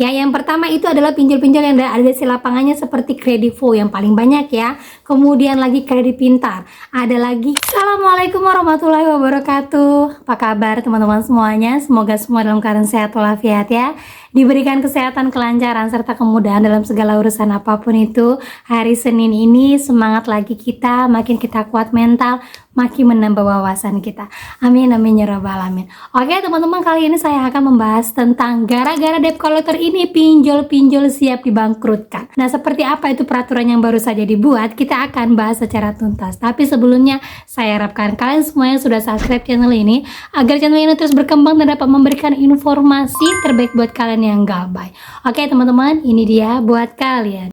Ya, yang pertama itu adalah pinjol-pinjol yang ada di lapangannya seperti Kredivo yang paling banyak ya. Kemudian lagi Kredit Pintar. Ada lagi. Assalamualaikum warahmatullahi wabarakatuh. Apa kabar teman-teman semuanya? Semoga semua dalam keadaan sehat walafiat ya. Diberikan kesehatan, kelancaran, serta kemudahan dalam segala urusan apapun itu. Hari Senin ini semangat lagi kita, makin kita kuat mental, makin menambah wawasan kita. Amin amin ya rabbal alamin. Oke teman-teman, kali ini saya akan membahas tentang gara-gara debt collector ini pinjol-pinjol siap dibangkrutkan. Nah, seperti apa itu peraturan yang baru saja dibuat, kita akan bahas secara tuntas. Tapi sebelumnya saya harapkan kalian semuanya sudah subscribe channel ini agar channel ini terus berkembang dan dapat memberikan informasi terbaik buat kalian yang gabay. Oke teman-teman, ini dia buat kalian.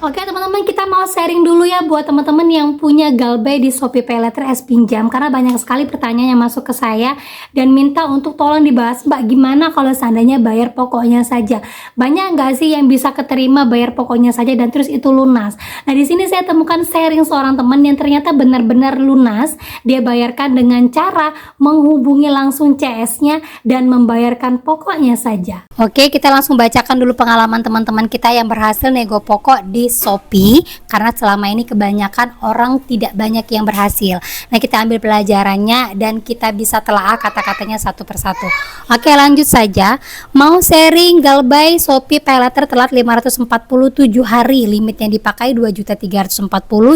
Oke teman-teman, kita mau sharing dulu ya buat teman-teman yang punya galbay di Shopee Paylater S Pinjam, karena banyak sekali pertanyaan yang masuk ke saya dan minta untuk tolong dibahas, Mbak, gimana kalau seandainya bayar pokoknya saja? Banyak nggak sih yang bisa keterima bayar pokoknya saja dan terus itu lunas? Nah, di sini saya temukan sharing seorang teman yang ternyata benar-benar lunas. Dia bayarkan dengan cara menghubungi langsung CS-nya dan membayarkan pokoknya saja. Oke, kita langsung bacakan dulu pengalaman teman-teman kita yang berhasil nego pokok di Shopee, karena selama ini kebanyakan orang tidak banyak yang berhasil. Nah, kita ambil pelajarannya dan kita bisa telaah kata-katanya satu persatu. Oke, lanjut saja. Mau sharing galbay Shopee Paylater telat 547 hari, limit yang dipakai 2.340,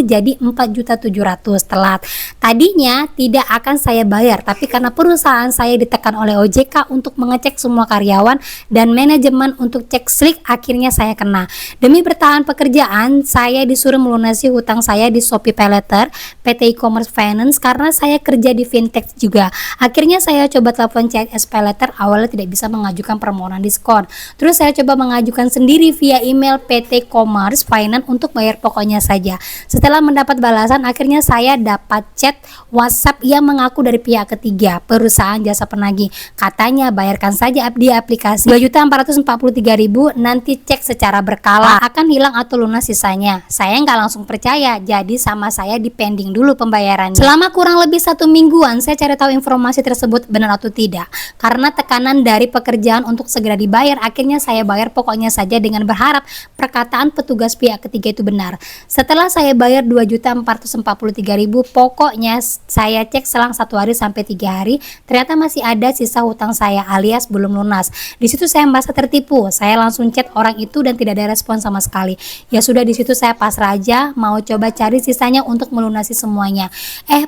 jadi 4.700 telat. Tadinya tidak akan saya bayar, tapi karena perusahaan saya ditekan oleh OJK untuk mengecek semua karyawan dan manajemen untuk cek slik, akhirnya saya kena. Demi bertahan pekerjaan, saya disuruh melunasi hutang saya di Shopee Paylater PT E-commerce Finance karena saya kerja di fintech juga. Akhirnya saya coba telepon CS Paylater, awalnya tidak bisa mengajukan permohonan diskon. Terus saya coba mengajukan sendiri via email PT E-commerce Finance untuk bayar pokoknya saja. Setelah mendapat balasan, akhirnya saya dapat chat WhatsApp yang mengaku dari pihak ketiga, perusahaan jasa penagih. Katanya bayarkan saja di aplikasi 2.443.000, nanti cek secara berkala akan hilang atau lunas sisanya. Saya nggak langsung percaya, jadi sama saya di pending dulu pembayarannya. Selama kurang lebih 1 mingguan saya cari tahu informasi tersebut benar atau tidak. Karena tekanan dari pekerjaan untuk segera dibayar, akhirnya saya bayar pokoknya saja dengan berharap perkataan petugas pihak ketiga itu benar. Setelah saya bayar 2.443.000, pokoknya saya cek selang 1 hari sampai 3 hari, ternyata masih ada sisa hutang saya alias belum lunas. Di situ saya merasa tertipu. Saya langsung chat orang itu dan tidak ada respon sama sekali. Ya sudah, di situ saya pasrah aja, mau coba cari sisanya untuk melunasi semuanya.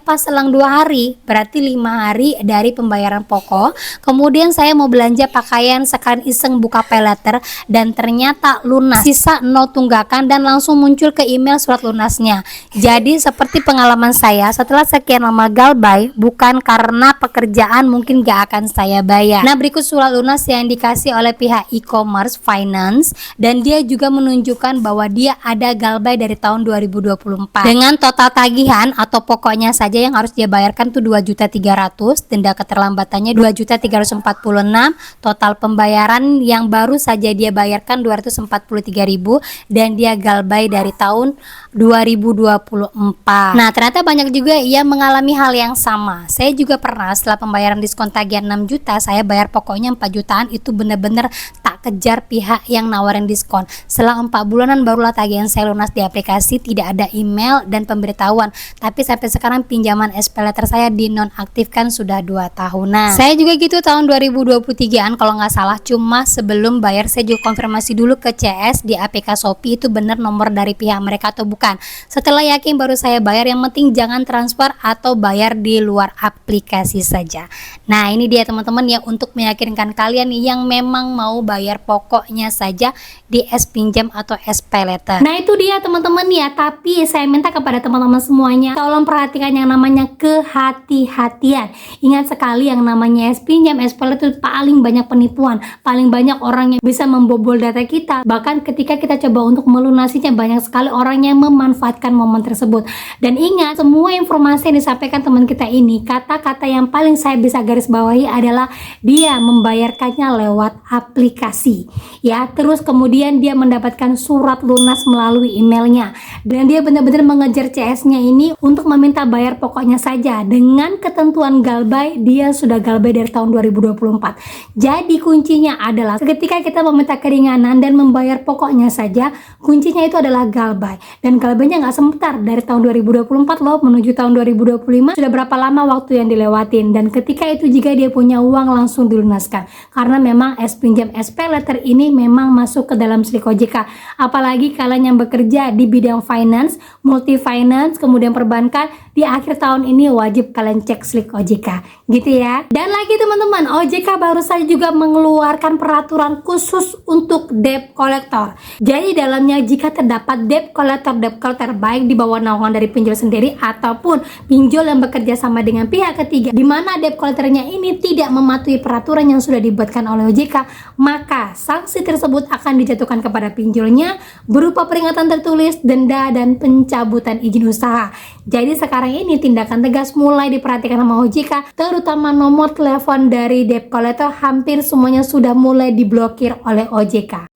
Pas selang 2 hari, berarti 5 hari dari pembayaran pokok, kemudian saya mau belanja pakaian sekalian iseng buka Paylater dan ternyata lunas, sisa 0 tunggakan dan langsung muncul ke email surat lunasnya. Jadi seperti pengalaman saya, setelah sekian lama galbay, bukan karena pekerjaan mungkin gak akan saya bayar. Nah, berikut surat lunas yang dikasih oleh pihak E-commerce Finance, dan dia juga menunjukkan bahwa dia ada galbay dari tahun 2024 dengan total tagihan atau pokoknya saja yang harus dia bayarkan tuh 2.300.000, denda keterlambatannya 2.346.000, total pembayaran yang baru saja dia bayarkan 243.000, dan dia galbay dari tahun 2024. Nah, ternyata banyak juga yang mengalami hal yang sama. Saya juga pernah setelah pembayaran diskon tagihan 6 juta, saya bayar pokoknya 4 jutaan, itu bener-bener tak kejar pihak yang nawarin diskon. Selang 4 bulanan barulah tagihan saya lunas di aplikasi, tidak ada email dan pemberitahuan. Tapi sampai sekarang pinjaman Paylater saya dinonaktifkan sudah 2 tahunan. Saya juga gitu tahun 2023an kalau nggak salah, cuma sebelum bayar saya juga konfirmasi dulu ke CS di APK Shopee itu benar nomor dari pihak mereka atau bukan. Setelah yakin baru saya bayar, yang penting jangan transfer atau bayar di luar aplikasi saja. Nah, ini dia teman-teman ya, untuk meyakinkan kalian yang memang mau bayar pokoknya saja di S Pinjam atau S Paylater. Nah, itu dia teman-teman ya, tapi saya minta kepada teman-teman semuanya, tolong perhatikan yang namanya kehati-hatian. Ingat sekali yang namanya S Pinjam, S Paylater itu paling banyak penipuan, paling banyak orang yang bisa membobol data kita. Bahkan ketika kita coba untuk melunasinya, banyak sekali orang yang memanfaatkan momen tersebut. Dan ingat, semua informasi yang disampaikan teman kita ini, kata-kata yang paling saya bisa garis bawahi adalah dia membayarkannya lewat aplikasi. lunasi ya. Terus kemudian dia mendapatkan surat lunas melalui emailnya, dan dia benar-benar mengejar CS-nya ini untuk meminta bayar pokoknya saja. Dengan ketentuan galbay, dia sudah galbay dari tahun 2024. Jadi kuncinya adalah ketika kita meminta keringanan dan membayar pokoknya saja, kuncinya itu adalah galbay. Dan galbaynya nggak sebentar, dari tahun 2024 loh menuju tahun 2025, sudah berapa lama waktu yang dilewatin. Dan ketika itu jika dia punya uang langsung dilunaskan, karena memang S-Pinjam SP Letter ini memang masuk ke dalam SLIK OJK. Apalagi kalian yang bekerja di bidang finance, multi finance, kemudian perbankan, di akhir tahun ini wajib kalian cek SLIK OJK gitu ya. Dan lagi teman-teman, OJK baru saja juga mengeluarkan peraturan khusus untuk debt collector. Jadi dalamnya jika terdapat debt collector baik di bawah naungan dari pinjol sendiri ataupun pinjol yang bekerja sama dengan pihak ketiga, di mana debt collectornya ini tidak mematuhi peraturan yang sudah dibuatkan oleh OJK, maka sanksi tersebut akan dijatuhkan kepada pinjolnya berupa peringatan tertulis, denda, dan pencabutan izin usaha. Jadi sekarang ini tindakan tegas mulai diperhatikan sama OJK, terutama nomor telepon dari debt collector hampir semuanya sudah mulai diblokir oleh OJK.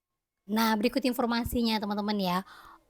Nah, berikut informasinya teman-teman ya.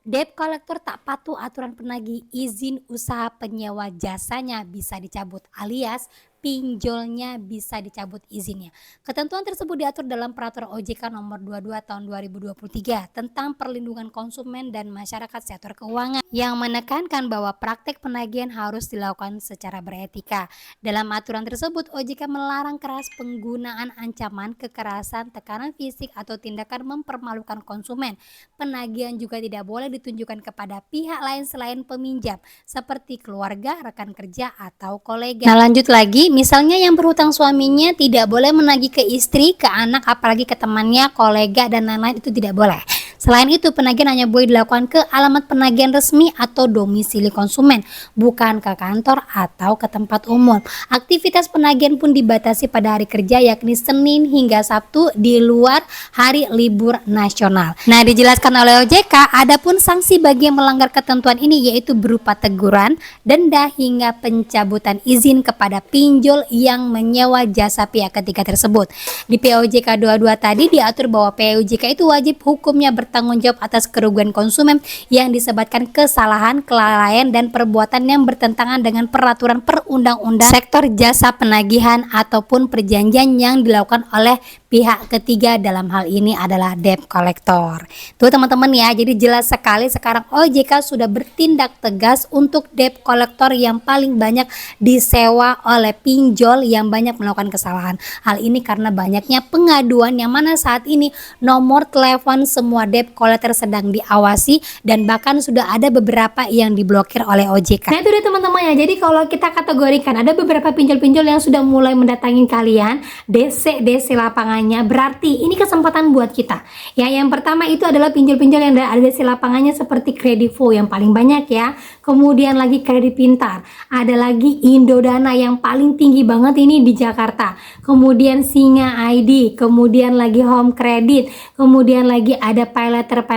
Debt collector tak patuh aturan penagih izin usaha penyewa jasanya bisa dicabut, alias pinjolnya bisa dicabut izinnya. Ketentuan tersebut diatur dalam Peraturan OJK Nomor 22 Tahun 2023 tentang perlindungan konsumen dan masyarakat sektor keuangan, yang menekankan bahwa praktek penagihan harus dilakukan secara beretika. Dalam aturan tersebut, OJK melarang keras penggunaan ancaman, kekerasan, tekanan fisik, atau tindakan mempermalukan konsumen. Penagihan juga tidak boleh ditunjukkan kepada pihak lain selain peminjam, seperti keluarga, rekan kerja, atau kolega. Nah, lanjut lagi, misalnya yang berhutang suaminya tidak boleh menagih ke istri, ke anak, apalagi ke temannya, kolega, dan lain-lain, itu tidak boleh. Selain itu, penagihan hanya boleh dilakukan ke alamat penagihan resmi atau domisili konsumen, bukan ke kantor atau ke tempat umum. Aktivitas penagihan pun dibatasi pada hari kerja, yakni Senin hingga Sabtu di luar hari libur nasional. Nah, dijelaskan oleh OJK, adapun sanksi bagi yang melanggar ketentuan ini yaitu berupa teguran, denda, hingga pencabutan izin kepada pinjol yang menyewa jasa pihak ketiga tersebut. Di POJK 22 tadi diatur bahwa POJK itu wajib hukumnya bertanggung jawab atas kerugian konsumen yang disebabkan kesalahan, kelalaian, dan perbuatan yang bertentangan dengan peraturan perundang-undang sektor jasa penagihan ataupun perjanjian yang dilakukan oleh pihak ketiga, dalam hal ini adalah debt collector. Tuh teman-teman ya, jadi jelas sekali sekarang OJK sudah bertindak tegas untuk debt collector yang paling banyak disewa oleh pinjol yang banyak melakukan kesalahan. Hal ini karena banyaknya pengaduan yang mana saat ini nomor telepon semua debt collector sedang diawasi dan bahkan sudah ada beberapa yang diblokir oleh OJK. Nah itu dia teman-teman ya, jadi kalau kita kategorikan ada beberapa pinjol-pinjol yang sudah mulai mendatangi kalian DC lapangannya, berarti ini kesempatan buat kita ya. Yang pertama itu adalah pinjol-pinjol yang ada DC lapangannya seperti Kredivo yang paling banyak ya, kemudian lagi Kredit Pintar, ada lagi Indodana yang paling tinggi banget ini di Jakarta, kemudian Singa ID, kemudian lagi Home Credit, kemudian lagi ada Paylater,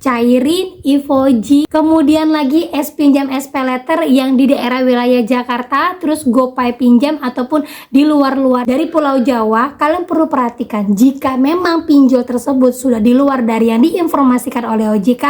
Cairin, Ivoji, kemudian lagi S-Pinjam SP Letter yang di daerah wilayah Jakarta, terus GoPay Pinjam ataupun di luar dari Pulau Jawa. Kalian perlu perhatikan, jika memang pinjol tersebut sudah di luar dari yang diinformasikan oleh OJK,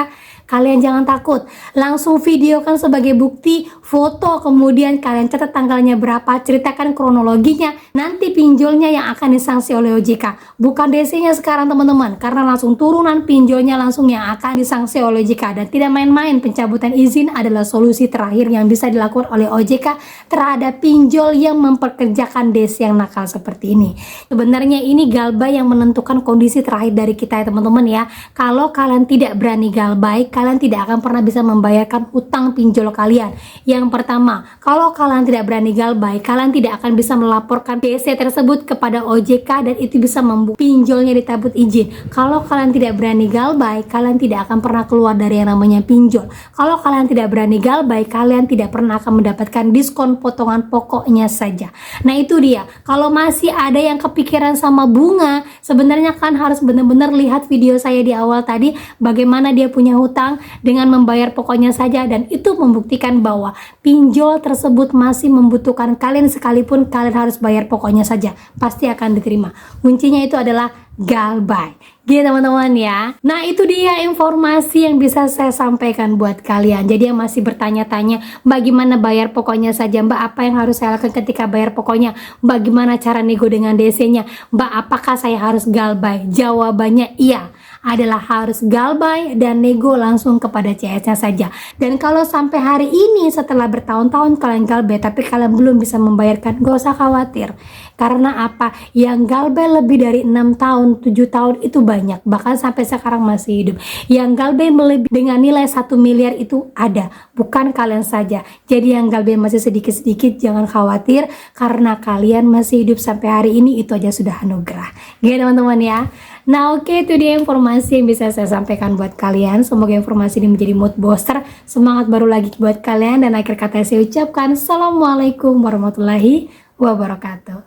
kalian jangan takut, langsung videokan sebagai bukti, foto, kemudian kalian catat tanggalnya berapa, ceritakan kronologinya, nanti pinjolnya yang akan disanksi oleh OJK, bukan DC-nya sekarang teman-teman, karena langsung turunan pinjolnya langsung yang akan disanksi oleh OJK. Dan tidak main-main, pencabutan izin adalah solusi terakhir yang bisa dilakukan oleh OJK terhadap pinjol yang memperkerjakan DC yang nakal seperti ini. Sebenarnya ini galbay yang menentukan kondisi terakhir dari kita ya teman-teman ya. Kalau kalian tidak berani galbay, kalian tidak akan pernah bisa membayarkan hutang pinjol kalian. Yang pertama, kalau kalian tidak berani galbay, kalian tidak akan bisa melaporkan DC tersebut kepada OJK dan itu bisa membuat pinjolnya dicabut izin. Kalau kalian tidak berani galbay, kalian tidak akan pernah keluar dari yang namanya pinjol. Kalau kalian tidak berani galbay, kalian tidak pernah akan mendapatkan diskon potongan pokoknya saja. Nah itu dia, kalau masih ada yang kepikiran sama bunga, sebenarnya kan harus benar-benar lihat video saya di awal tadi, bagaimana dia punya hutang dengan membayar pokoknya saja, dan itu membuktikan bahwa pinjol tersebut masih membutuhkan kalian sekalipun kalian harus bayar pokoknya saja, pasti akan diterima. Kuncinya itu adalah galbay. Gitu teman-teman ya. Nah itu dia informasi yang bisa saya sampaikan buat kalian. Jadi yang masih bertanya-tanya bagaimana bayar pokoknya saja Mbak, apa yang harus saya lakukan ketika bayar pokoknya, bagaimana cara nego dengan DC-nya Mbak, apakah saya harus galbay? Jawabannya iya, adalah harus galbay dan nego langsung kepada CS-nya saja. Dan kalau sampai hari ini setelah bertahun-tahun kalian galbay tapi kalian belum bisa membayarkan, gak usah khawatir. Karena apa? Yang galbay lebih dari 6 tahun, 7 tahun itu banyak, bahkan sampai sekarang masih hidup. Yang galbay dengan nilai 1 miliar itu ada, bukan kalian saja. Jadi yang galbay masih sedikit-sedikit jangan khawatir, karena kalian masih hidup sampai hari ini, itu aja sudah anugerah. Gitu teman-teman ya. Nah oke, itu dia informasi yang bisa saya sampaikan buat kalian. Semoga informasi ini menjadi mood booster, semangat baru lagi buat kalian. Dan akhir kata saya ucapkan Assalamualaikum warahmatullahi wabarakatuh.